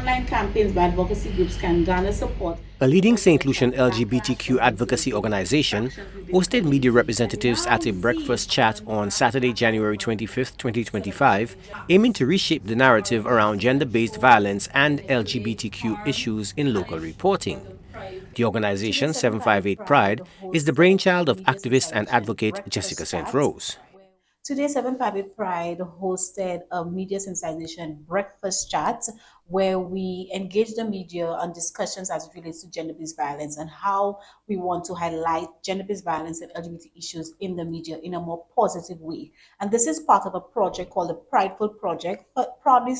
online campaigns by advocacy groups can garner support. A leading St. Lucian LGBTQ advocacy organization hosted media representatives at a breakfast chat on Saturday, January 25, 2025, aiming to reshape the narrative around gender-based violence and LGBTQ issues in local reporting. The organization, 758PRIDE, is the brainchild of activist and advocate Jessica St. Rose. Today, 758 Pride hosted a media sensitization breakfast chat where we engage the media on discussions as it relates to gender-based violence and how we want to highlight gender-based violence and LGBT issues in the media in a more positive way. And this is part of a project called the Prideful Project, proudly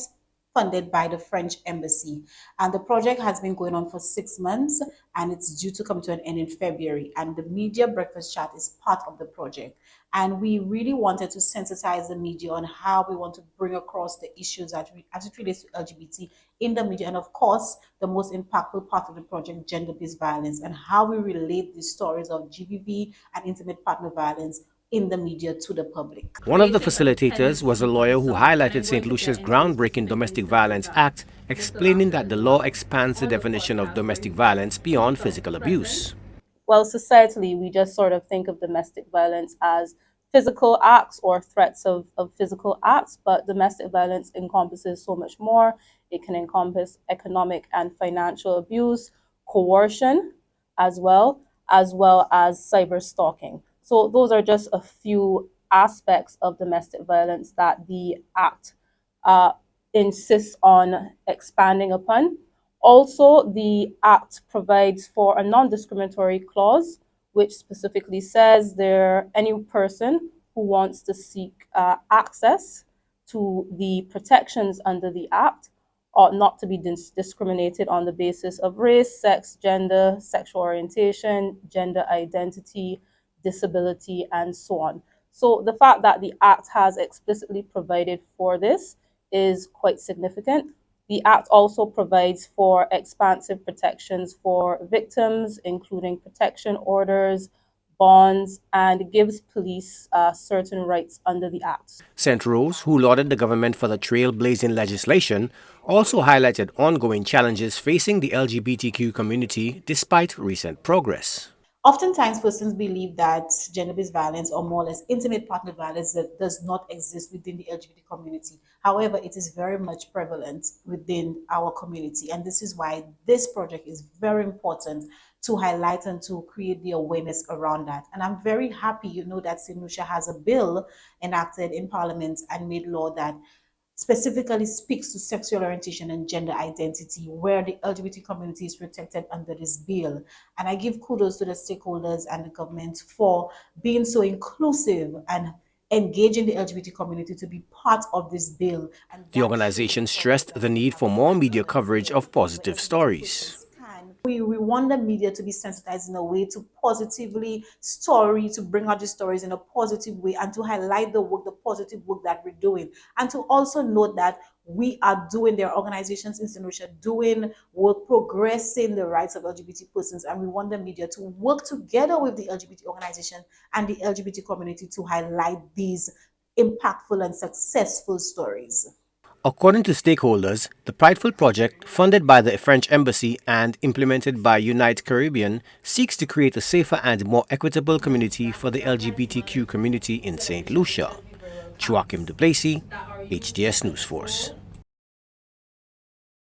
funded by the French Embassy. And the project has been going on for 6 months and it's due to come to an end in February. And the media breakfast chat is part of the project. And we really wanted to sensitize the media on how we want to bring across the issues as it relates to LGBT in the media. And of course, the most impactful part of the project, gender-based violence, and how we relate the stories of GBV and intimate partner violence in the media to the public. One of the facilitators was a lawyer who highlighted St. Lucia's groundbreaking Domestic Violence Act, explaining that the law expands the definition of domestic violence beyond physical abuse. Well, societally, we just sort of think of domestic violence as physical acts or threats of physical acts, but domestic violence encompasses so much more. It can encompass economic and financial abuse, coercion as well as cyber stalking. So those are just a few aspects of domestic violence that the Act insists on expanding upon. Also, the Act provides for a non-discriminatory clause, which specifically says any person who wants to seek access to the protections under the Act ought not to be discriminated on the basis of race, sex, gender, sexual orientation, gender identity, disability, and so on. So the fact that the Act has explicitly provided for this is quite significant. The Act also provides for expansive protections for victims, including protection orders, bonds, and gives police certain rights under the Act. St. Rose, who lauded the government for the trailblazing legislation, also highlighted ongoing challenges facing the LGBTQ community despite recent progress. Oftentimes, persons believe that gender-based violence or more or less intimate partner violence does not exist within the LGBT community. However, it is very much prevalent within our community. And this is why this project is very important to highlight and to create the awareness around that. And I'm very happy, that St. Lucia has a bill enacted in Parliament and made law that specifically speaks to sexual orientation and gender identity, where the LGBT community is protected under this bill. And I give kudos to the stakeholders and the government for being so inclusive and engaging the LGBT community to be part of this bill. And the organization stressed the need for more media coverage of positive stories. We want the media to be sensitized in a way to positively to bring out the stories in a positive way and to highlight the positive work that we're doing. And to also note that we are doing, their organizations in St. Lucia doing work progressing the rights of LGBT persons. And we want the media to work together with the LGBT organization and the LGBT community to highlight these impactful and successful stories. According to stakeholders, the Prideful Project, funded by the French Embassy and implemented by Unite Caribbean, seeks to create a safer and more equitable community for the LGBTQ community in St. Lucia. Joachim Duplessis, HDS News Force.